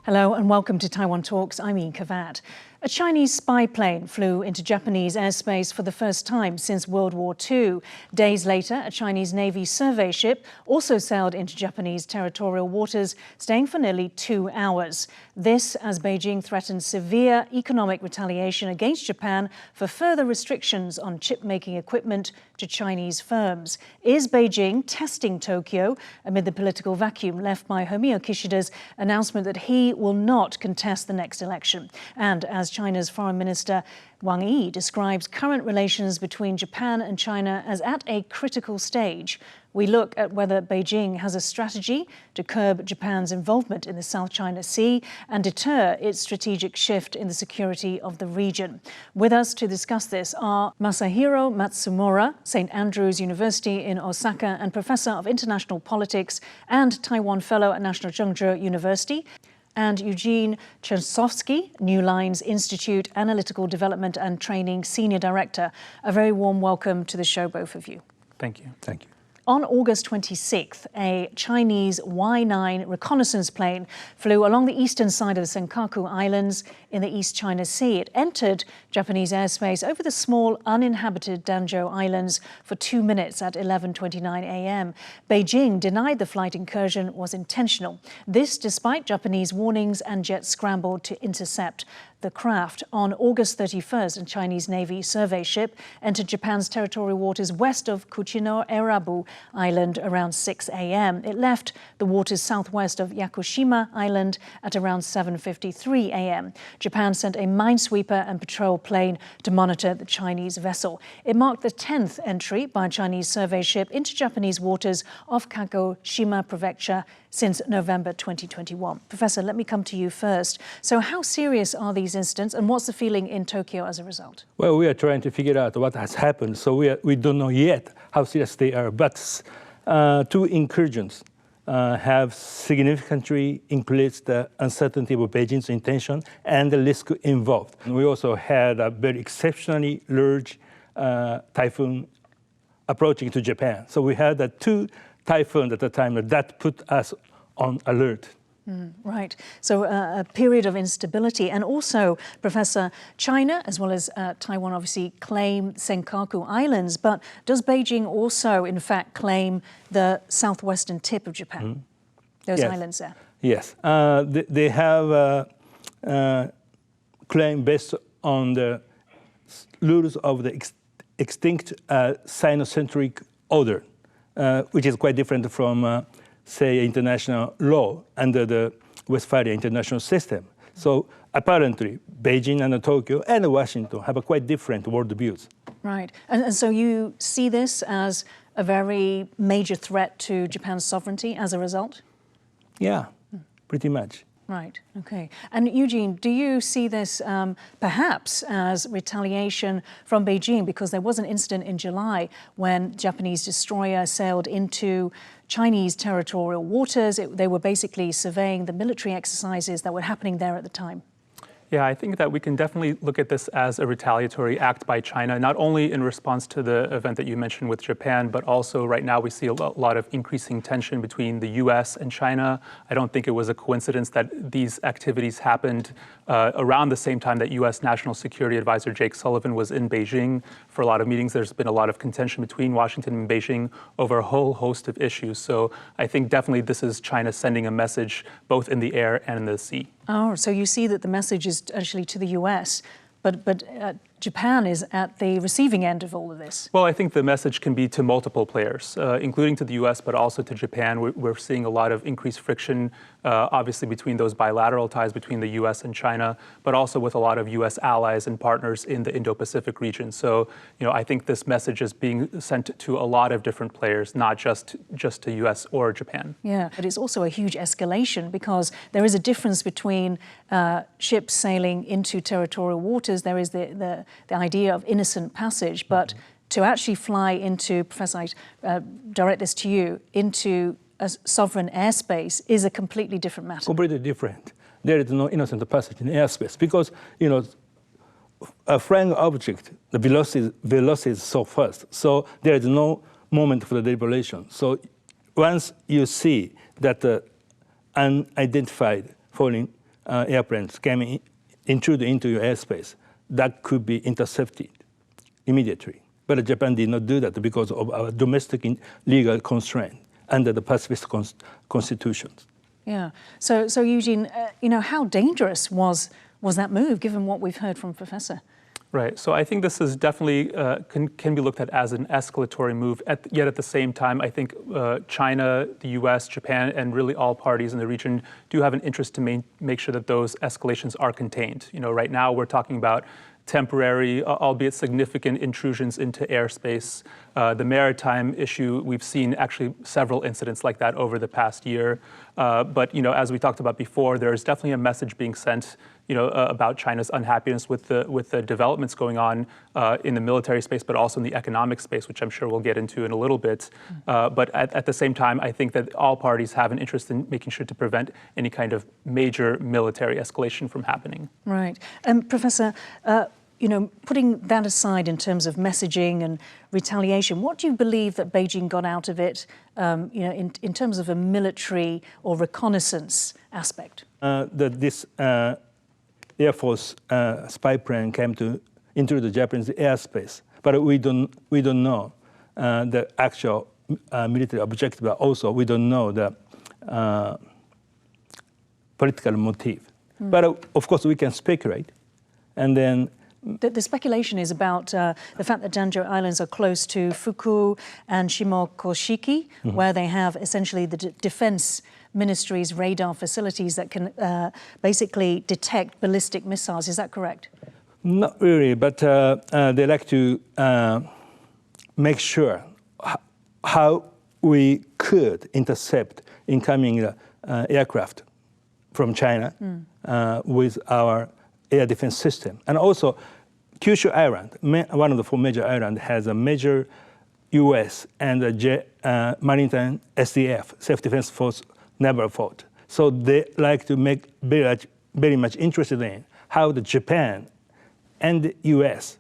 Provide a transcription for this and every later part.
Hello and welcome to Taiwan Talks. I'm Ian Kavat. A Chinese spy plane flew into Japanese airspace for the first time since World War II. Days later, a Chinese Navy survey ship also sailed into Japanese territorial waters, staying for nearly 2 hours. This as Beijing threatened severe economic retaliation against Japan for further restrictions on chip-making equipment to Chinese firms. Is Beijing testing Tokyo amid the political vacuum left by Fumio Kishida's announcement that he will not contest the next election? And as China's Foreign Minister Wang Yi describes current relations between Japan and China as at a critical stage, we look at whether Beijing has a strategy to curb Japan's involvement in the South China Sea and deter its strategic shift in the security of the region. With us to discuss this are Masahiro Matsumura, St. Andrews University in Osaka and Professor of International Politics and Taiwan Fellow at National Chengchi University, and Eugene Chausovsky, New Lines Institute Analytical Development and Training Senior Director. A very warm welcome to the show, both of you. Thank you. Thank you. On August 26th, a Chinese Y-9 reconnaissance plane flew along the eastern side of the Senkaku Islands in the East China Sea. It entered Japanese airspace over the small uninhabited Danzhou Islands for 2 minutes at 11:29 a.m. Beijing denied the flight incursion was intentional. This despite Japanese warnings and jets scrambled to intercept the craft. On August 31st, a Chinese Navy survey ship entered Japan's territorial waters west of Kuchino-Erabu Island around 6 a.m. It left the waters southwest of Yakushima Island at around 7:53 a.m. Japan sent a minesweeper and patrol plane to monitor the Chinese vessel. It marked the 10th entry by a Chinese survey ship into Japanese waters off Kagoshima Prefecture since November 2021. Professor, let me come to you first. So how serious are these incidents and what's the feeling in Tokyo as a result? Well, we are trying to figure out what has happened, so we don't know yet how serious they are. But two incursions have significantly increased the uncertainty of Beijing's intention and the risk involved. We also had a very exceptionally large typhoon approaching to Japan. So we had two typhoons at the time that put us on alert. Right. So a period of instability. And also, Professor, China as well as Taiwan obviously claim Senkaku Islands, but does Beijing also, in fact, claim the southwestern tip of Japan, those islands there? Yes. They have claim based on the rules of the extinct Sinocentric order, which is quite different from say, international law under the Westphalia international system. So apparently, Beijing and Tokyo and Washington have a quite different worldviews. Right. And so you see this as a very major threat to Japan's sovereignty as a result? Yeah, pretty much. Right, okay. And Eugene, do you see this perhaps as retaliation from Beijing? Because there was an incident in July when Japanese destroyer sailed into Chinese territorial waters. They were basically surveying the military exercises that were happening there at the time. Yeah, I think that we can definitely look at this as a retaliatory act by China, not only in response to the event that you mentioned with Japan, but also right now we see a lot of increasing tension between the U.S. and China. I don't think it was a coincidence that these activities happened around the same time that U.S. National Security Advisor Jake Sullivan was in Beijing for a lot of meetings. There's been a lot of contention between Washington and Beijing over a whole host of issues. So I think definitely this is China sending a message both in the air and in the sea. Oh, so you see that the message is actually to the U.S., but Japan is at the receiving end of all of this. Well, I think the message can be to multiple players, including to the U.S., but also to Japan. We're seeing a lot of increased friction, obviously, between those bilateral ties between the U.S. and China, but also with a lot of U.S. allies and partners in the Indo-Pacific region. So, I think this message is being sent to a lot of different players, not just to U.S. or Japan. Yeah, but it's also a huge escalation because there is a difference between ships sailing into territorial waters. There is the idea of innocent passage, but to actually fly into, Professor, I direct this to you, into a sovereign airspace is a completely different matter. Completely different. There is no innocent passage in airspace because, a flying object, the velocity is so fast, so there is no moment for the deliberation. So once you see that unidentified foreign airplanes intrude into your airspace, that could be intercepted immediately. But Japan did not do that because of our domestic legal constraint under the pacifist constitutions. Yeah. So Eugene, how dangerous was that move, given what we've heard from Professor? Right. So I think this is definitely can be looked at as an escalatory move. Yet at the same time, I think China, the U.S., Japan, and really all parties in the region do have an interest to make sure that those escalations are contained. Right now we're talking about temporary, albeit significant, intrusions into airspace. The maritime issue, we've seen actually several incidents like that over the past year. But as we talked about before, there is definitely a message being sent about China's unhappiness with the developments going on in the military space, but also in the economic space, which I'm sure we'll get into in a little bit. But at the same time, I think that all parties have an interest in making sure to prevent any kind of major military escalation from happening. Right. Professor, putting that aside in terms of messaging and retaliation, what do you believe that Beijing got out of it, in terms of a military or reconnaissance aspect? This Air Force spy plane came into the Japanese airspace, but we don't know the actual military objective. But also, we don't know the political motive. But of course, we can speculate, and then. The speculation is about the fact that Danjo Islands are close to Fuku and Shimokoshiki, where they have essentially the defense ministry's radar facilities that can basically detect ballistic missiles. Is that correct? Not really, but they like to make sure how we could intercept incoming aircraft from China with our air defense system. And also, Kyushu Island, one of the 4 major islands, has a major U.S. and maritime SDF, Self-Defense Force, naval fort. So they like to make very much interested in how the Japan and the U.S.,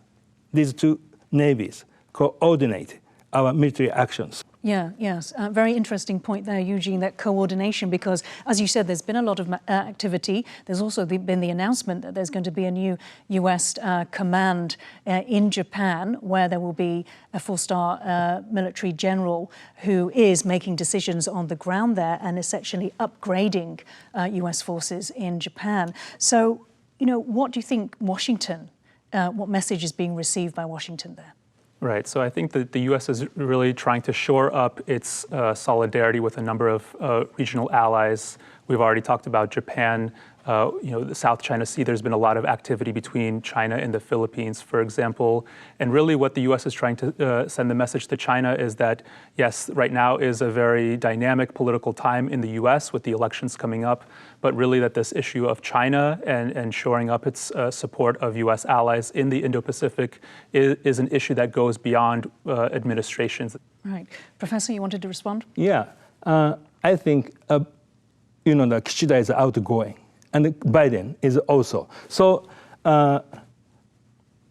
these 2 navies, coordinate our military actions. Yes. Very interesting point there, Eugene, that coordination, because as you said, there's been a lot of activity. There's also been the announcement that there's going to be a new U.S. command in Japan, where there will be a 4-star military general who is making decisions on the ground there and essentially upgrading U.S. forces in Japan. So, what do you think Washington, what message is being received by Washington there? Right. So I think that the U.S. is really trying to shore up its solidarity with a number of regional allies. We've already talked about Japan. The South China Sea, there's been a lot of activity between China and the Philippines, for example. And really what the U.S. is trying to send the message to China is that, yes, right now is a very dynamic political time in the U.S. with the elections coming up, but really that this issue of China and shoring up its support of U.S. allies in the Indo-Pacific is an issue that goes beyond administrations. Right. Professor, you wanted to respond? Yeah. I think, that Kishida is outgoing. And Biden is also. So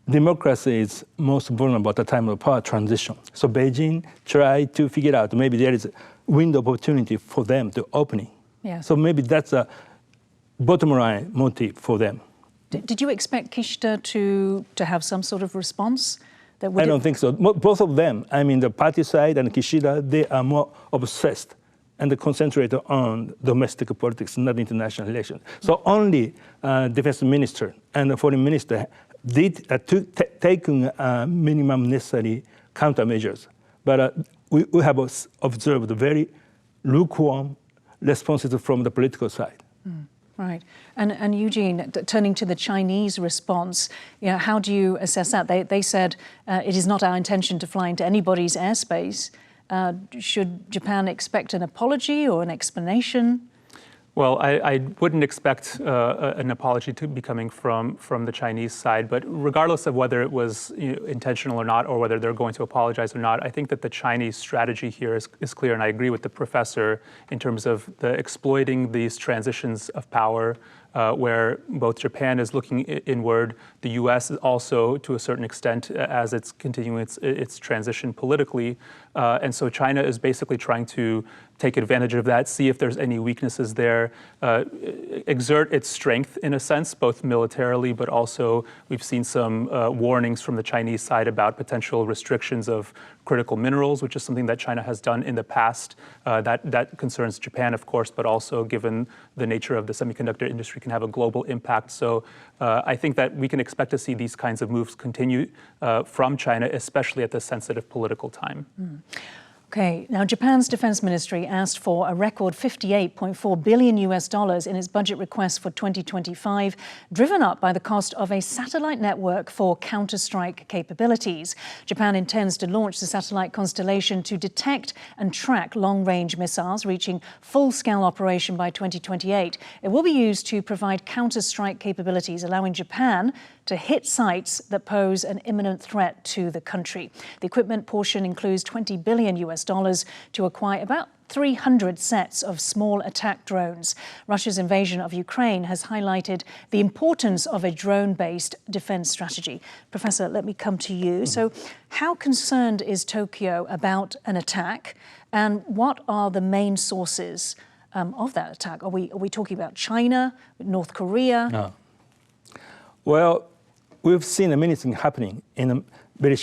democracy is most vulnerable at the time of power transition. So Beijing tried to figure out maybe there is a window of opportunity for them to opening. Yeah. So maybe that's a bottom line motive for them. Did you expect Kishida to have some sort of response? I don't think so. Both of them, the party side and Kishida, they are more obsessed and concentrate on domestic politics, not international relations. So only defense minister and foreign minister did taken minimum necessary countermeasures. But we have observed very lukewarm responses from the political side. Right. And Eugene, turning to the Chinese response, how do you assess that? They said it is not our intention to fly into anybody's airspace. Should Japan expect an apology or an explanation? Well, I wouldn't expect an apology to be coming from the Chinese side, but regardless of whether it was intentional or not, or whether they're going to apologize or not, I think that the Chinese strategy here is clear, and I agree with the professor in terms of exploiting these transitions of power, where both Japan is looking inward, the U.S. is also, to a certain extent, as it's continuing its transition politically, and so China is basically trying to take advantage of that, see if there's any weaknesses there, exert its strength in a sense, both militarily, but also we've seen some warnings from the Chinese side about potential restrictions of critical minerals, which is something that China has done in the past. That concerns Japan, of course, but also given the nature of the semiconductor industry can have a global impact. So I think that we can expect to see these kinds of moves continue from China, especially at this sensitive political time. Okay, now Japan's defense ministry asked for a record $58.4 billion in its budget request for 2025, driven up by the cost of a satellite network for counter-strike capabilities. Japan intends to launch the satellite constellation to detect and track long-range missiles, reaching full-scale operation by 2028. It will be used to provide counter-strike capabilities, allowing Japan to hit sites that pose an imminent threat to the country. The equipment portion includes $20 billion to acquire about 300 sets of small attack drones. Russia's invasion of Ukraine has highlighted the importance of a drone-based defense strategy. Professor, let me come to you. So how concerned is Tokyo about an attack, and what are the main sources of that attack? Are we talking about China, North Korea? No. Well, we've seen many things happening in a very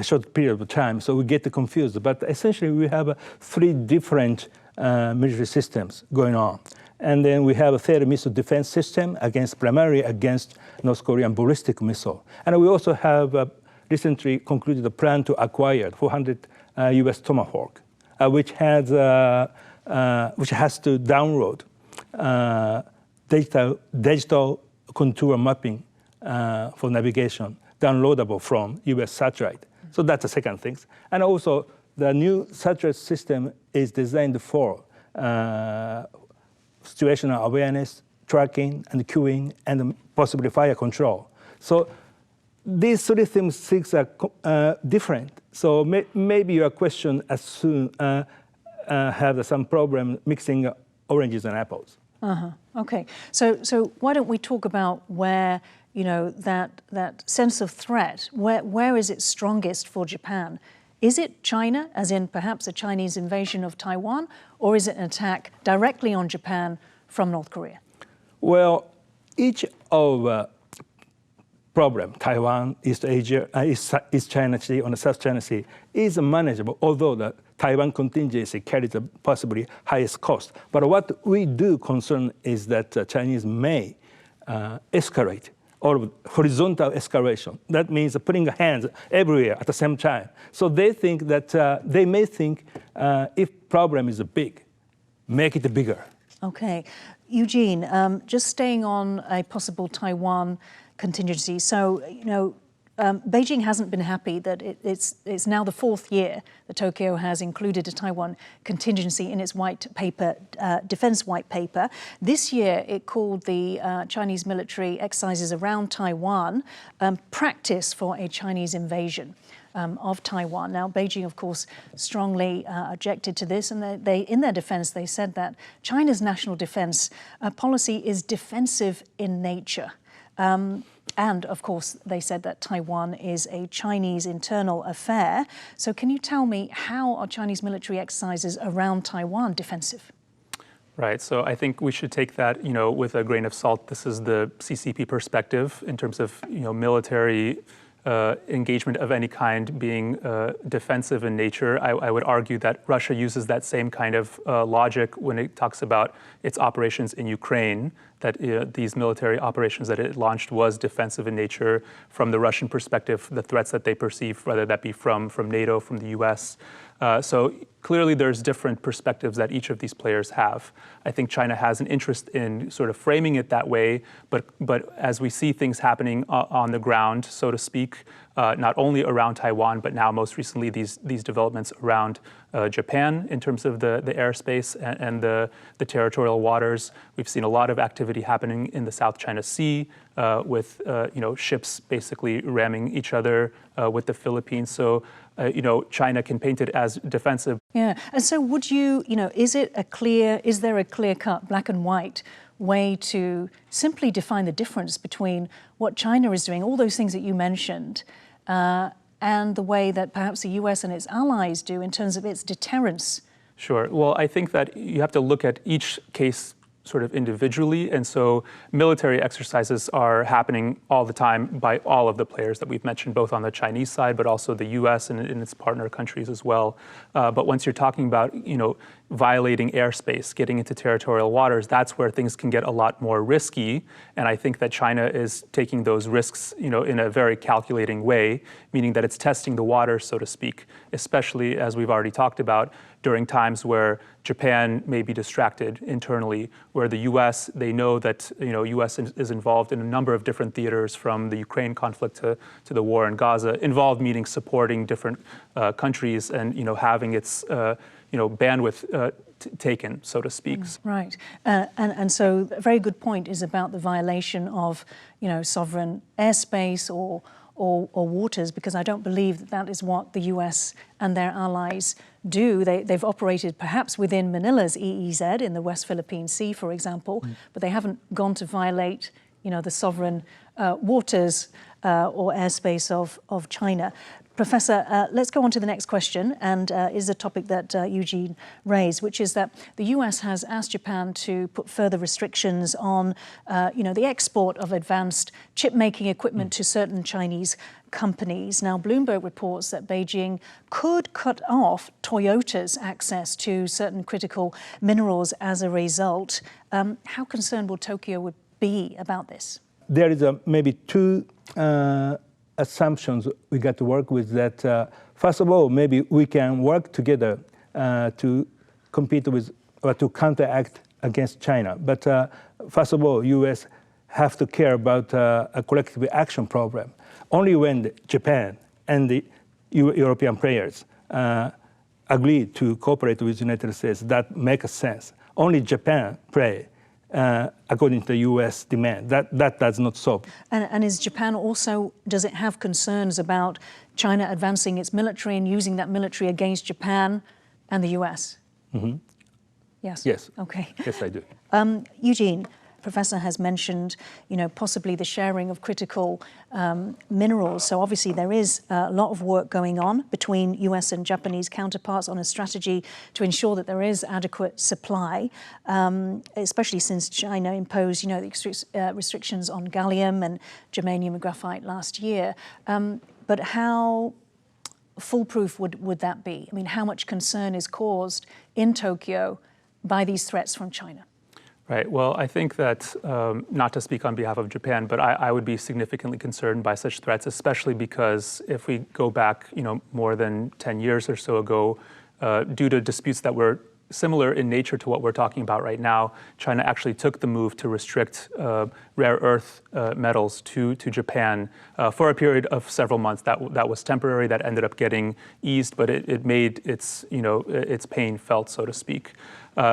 short period of time, so we get confused. But essentially, we have three different military systems going on. And then we have a theater missile defense system primarily against North Korean ballistic missile. And we also have recently concluded a plan to acquire 400 US Tomahawk, which has to download digital contour mapping for navigation, downloadable from US satellite. So that's the second thing. And also, the new satellite system is designed for situational awareness, tracking, and queuing, and possibly fire control. So these three things are different. So maybe your question as soon have some problem mixing oranges and apples. Okay. So why don't we talk about where, that sense of threat, where is it strongest for Japan? Is it China, as in perhaps a Chinese invasion of Taiwan, or is it an attack directly on Japan from North Korea? Well, each of problem, Taiwan, East Asia, East China Sea, on the South China Sea, is manageable, although the Taiwan contingency carries the possibly highest cost. But what we do concern is that Chinese may escalate, or horizontal escalation. That means putting hands everywhere at the same time. So they think that, they may think if problem is big, make it bigger. Okay. Eugene, just staying on a possible Taiwan contingency. So, Beijing hasn't been happy that it's now the fourth year that Tokyo has included a Taiwan contingency in its white paper, defense white paper. This year, it called the Chinese military exercises around Taiwan practice for a Chinese invasion of Taiwan. Now, Beijing, of course, strongly objected to this, and they, in their defense, they said that China's national defense policy is defensive in nature. And of course, they said that Taiwan is a Chinese internal affair. So can you tell me, how are Chinese military exercises around Taiwan defensive? Right, so I think we should take that, with a grain of salt. This is the CCP perspective in terms of, military engagement of any kind being defensive in nature. I would argue that Russia uses that same kind of logic when it talks about its operations in Ukraine, that these military operations that it launched was defensive in nature from the Russian perspective, the threats that they perceive, whether that be from NATO, from the US. So clearly there's different perspectives that each of these players have. I think China has an interest in sort of framing it that way, but as we see things happening on the ground, so to speak, not only around Taiwan, but now most recently these developments around Japan in terms of the airspace and the territorial waters. We've seen a lot of activity happening in the South China Sea with ships basically ramming each other with the Philippines. So China can paint it as defensive. Yeah, and so would you, is there a clear-cut black and white way to simply define the difference between what China is doing, all those things that you mentioned, and the way that perhaps the US and its allies do in terms of its deterrence Sure. Well, I think that you have to look at each case sort of individually. And so military exercises are happening all the time by all of the players that we've mentioned, both on the Chinese side, but also the US and its partner countries as well. But once you're talking about, violating airspace, getting into territorial waters, that's where things can get a lot more risky. And I think that China is taking those risks, in a very calculating way, meaning that it's testing the waters, so to speak, especially as we've already talked about, during times where Japan may be distracted internally, where the US, they know that, US is involved in a number of different theaters, from the Ukraine conflict to the war in Gaza, involved meaning supporting different countries and, having its bandwidth taken, so to speak. Right, and so a very good point is about the violation of, sovereign airspace or waters, because I don't believe that is what the US and their allies do. They've operated perhaps within Manila's EEZ in the West Philippine Sea, for example, but they haven't gone to violate, the sovereign waters or airspace of China. Professor, let's go on to the next question, and is a topic that Eugene raised, which is that the US has asked Japan to put further restrictions on, the export of advanced chip-making equipment to certain Chinese companies. Now, Bloomberg reports that Beijing could cut off Toyota's access to certain critical minerals as a result. How concerned will Tokyo be about this? There is maybe two assumptions we got to work with. That first of all, maybe we can work together to compete with or to counteract against China. But first of all, U.S. have to care about a collective action program. Only when Japan and the European players agree to cooperate with the United States, that makes sense. Only Japan play according to the U.S. demand. That does not solve. And is Japan also, does it have concerns about China advancing its military and using that military against Japan and the U.S.? Mm-hmm. Yes? Yes. Okay. Yes, I do. Eugene, Professor has mentioned, possibly the sharing of critical minerals. So obviously there is a lot of work going on between US and Japanese counterparts on a strategy to ensure that there is adequate supply, especially since China imposed, the restrictions on gallium and germanium and graphite last year. But how foolproof would that be? I mean, how much concern is caused in Tokyo by these threats from China? Right. Well, I think that, not to speak on behalf of Japan, but I would be significantly concerned by such threats, especially because if we go back, more than 10 years or so ago, due to disputes that were similar in nature to what we're talking about right now, China actually took the move to restrict rare earth metals to Japan for a period of several months. That was temporary. That ended up getting eased, but it made its pain felt, so to speak.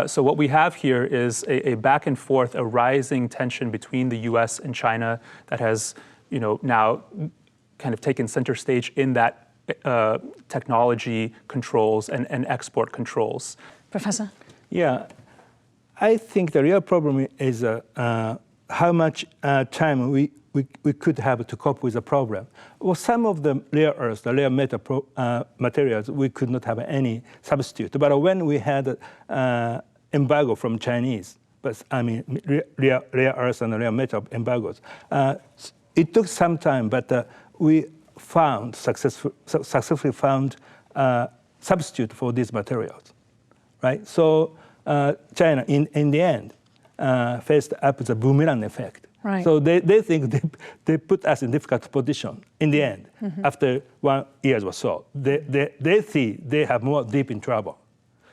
So what we have here is a back and forth, a rising tension between the U.S. and China that has, now kind of taken center stage in that technology controls and export controls. Professor? Yeah, I think the real problem is how much time we could have to cope with the problem. Well, some of the rare earths, the rare metal materials, we could not have any substitute. But when we had embargo from Chinese, but I mean rare earths and rare metal embargoes, it took some time, but we found successfully found substitute for these materials. Right? So China, in the end, faced up the boomerang effect. Right. So they think they put us in difficult position in the end. Mm-hmm. After 1 year or so, they see they have more deep in trouble.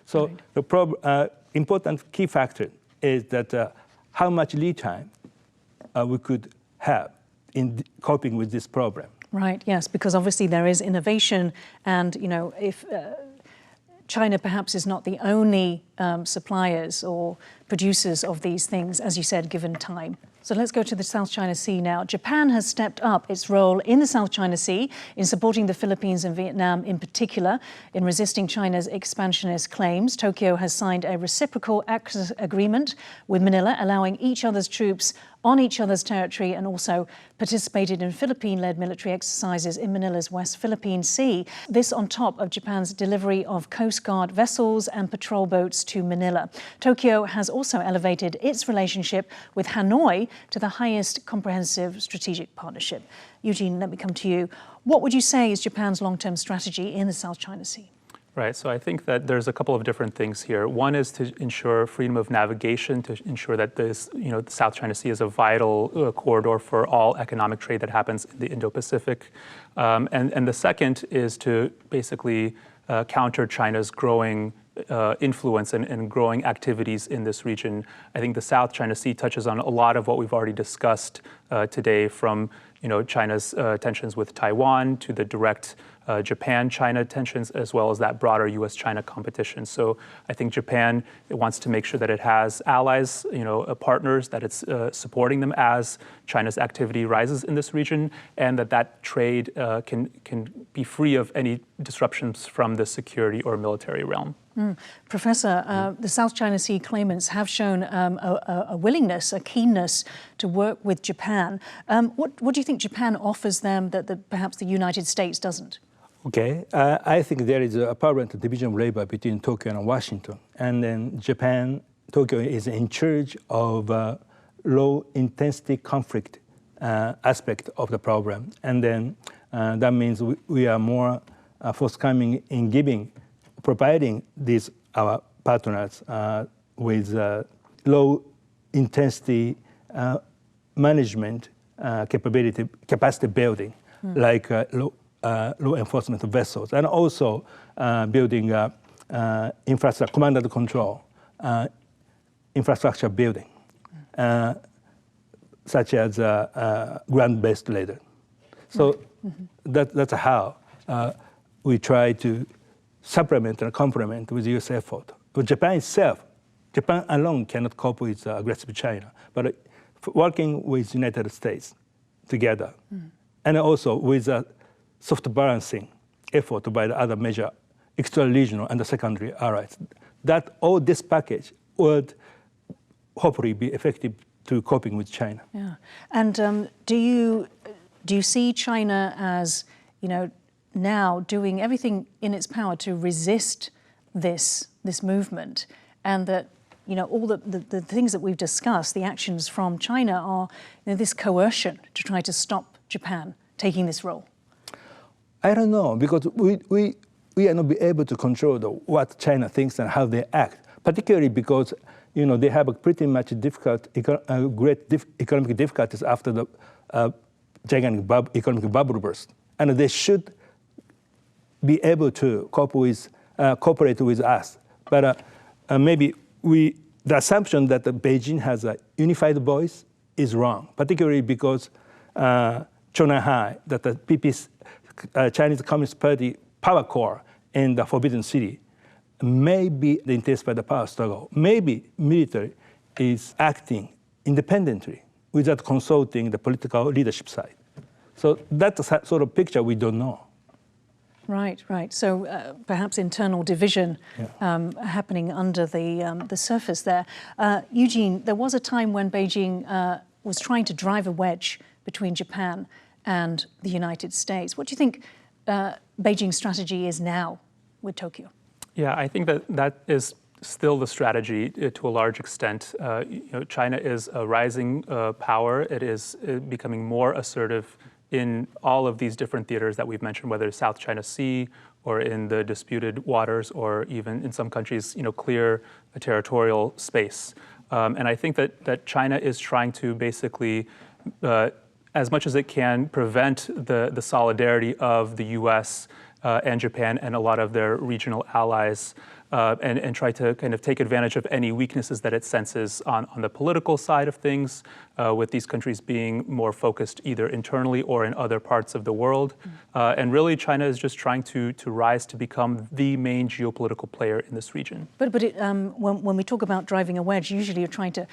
So right. The important key factor is that how much lead time we could have in coping with this problem. Right. Yes, because obviously there is innovation, and if China perhaps is not the only suppliers or producers of these things, as you said, given time. So let's go to the South China Sea now. Japan has stepped up its role in the South China Sea in supporting the Philippines and Vietnam in particular in resisting China's expansionist claims. Tokyo has signed a reciprocal access agreement with Manila, allowing each other's troops on each other's territory and also participated in Philippine-led military exercises in Manila's West Philippine Sea. This on top of Japan's delivery of Coast Guard vessels and patrol boats to Manila. Tokyo has also elevated its relationship with Hanoi to the highest comprehensive strategic partnership. Eugene, let me come to you. What would you say is Japan's long-term strategy in the South China Sea? Right, so I think that there's a couple of different things here. One is to ensure freedom of navigation, to ensure that this, the South China Sea is a vital corridor for all economic trade that happens in the Indo-Pacific. And the second is to basically counter China's growing influence and growing activities in this region. I think the South China Sea touches on a lot of what we've already discussed today, from China's tensions with Taiwan to the direct Japan-China tensions, as well as that broader U.S.-China competition. So I think Japan wants to make sure that it has allies, partners, that it's supporting them as China's activity rises in this region, and that trade can be free of any disruptions from the security or military realm. Professor, the South China Sea claimants have shown a willingness, a keenness to work with Japan. What do you think Japan offers them that perhaps the United States doesn't? Okay, I think there is a apparent division of labor between Tokyo and Washington. And then Tokyo is in charge of low-intensity conflict aspect of the problem. And then that means we are more forthcoming in providing these our partners with low-intensity management capacity building, like law enforcement vessels, and also building infrastructure, command and control, infrastructure building, such as ground-based radar. So that's how we try to supplement and complement with U.S. effort. But Japan alone cannot cope with aggressive China, but working with United States together, and also with a soft balancing effort by the other major extra-regional and the secondary allies, that all this package would hopefully be effective to coping with China. Yeah, and do you see China as, now doing everything in its power to resist this movement, and that all the things that we've discussed, the actions from China are this coercion to try to stop Japan taking this role? I don't know, because we are not be able to control what China thinks and how they act, particularly because they have a pretty much great economic difficulties after the gigantic economic bubble burst, and they should be able to cooperate with us. But maybe the assumption that Beijing has a unified voice is wrong, particularly because Chonahai, that the Chinese Communist Party power core in the Forbidden City, may be intensified the power struggle. Maybe military is acting independently without consulting the political leadership side. So that's a sort of picture we don't know. Right. So perhaps internal division happening under the surface there. Eugene, there was a time when Beijing was trying to drive a wedge between Japan and the United States. What do you think Beijing's strategy is now with Tokyo? Yeah, I think that is still the strategy to a large extent. China is a rising power. It is becoming more assertive in all of these different theaters that we've mentioned, whether it's South China Sea or in the disputed waters, or even in some countries, clear a territorial space. And I think that China is trying to basically, as much as it can, prevent the solidarity of the U.S. And Japan and a lot of their regional allies, and try to kind of take advantage of any weaknesses that it senses on the political side of things, with these countries being more focused either internally or in other parts of the world. And really, China is just trying to rise to become the main geopolitical player in this region. But when we talk about driving a wedge, usually you're trying to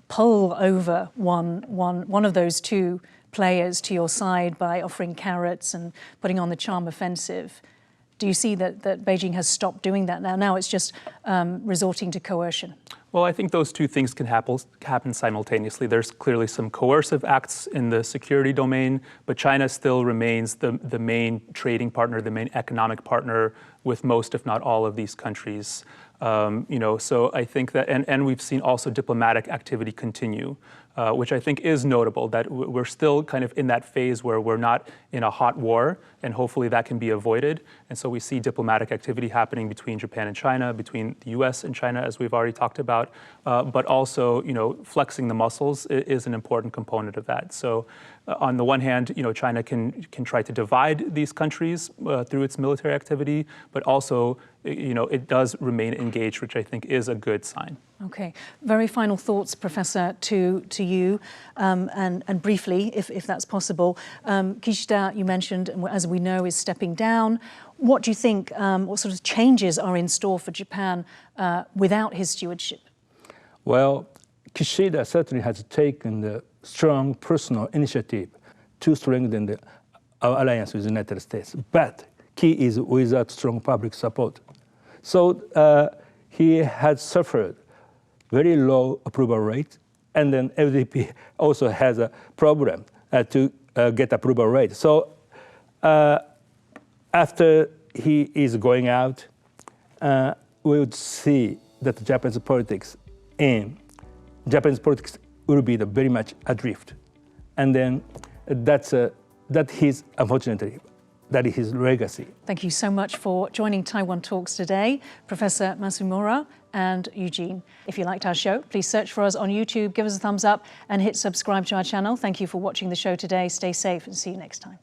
pull over one of those two players to your side by offering carrots and putting on the charm offensive. Do you see that Beijing has stopped doing that now? Now it's just resorting to coercion. Well, I think those two things can happen simultaneously. There's clearly some coercive acts in the security domain, but China still remains the main trading partner, the main economic partner with most, if not all, of these countries. So I think that, and we've seen also diplomatic activity continue, which I think is notable, that we're still kind of in that phase where we're not in a hot war, and hopefully that can be avoided. And so we see diplomatic activity happening between Japan and China, between the US and China, as we've already talked about, but also, flexing the muscles is an important component of that. So on the one hand, China can try to divide these countries through its military activity, but also, it does remain engaged, which I think is a good sign. Okay. Very final thoughts, Professor, to you, and briefly, if that's possible. Kishida, you mentioned, as we know, is stepping down. What do you think, what sort of changes are in store for Japan without his stewardship? Well, Kishida certainly has taken the strong personal initiative to strengthen our alliance with the United States. But key is without strong public support. So he has suffered very low approval rate, and then FDP also has a problem to get approval rate. So after he is going out, we would see that Japanese politics will be very much adrift. And then that is, unfortunately, that is his legacy. Thank you so much for joining Taiwan Talks today, Professor Matsumura and Eugene. If you liked our show, please search for us on YouTube, give us a thumbs up and hit subscribe to our channel. Thank you for watching the show today. Stay safe and see you next time.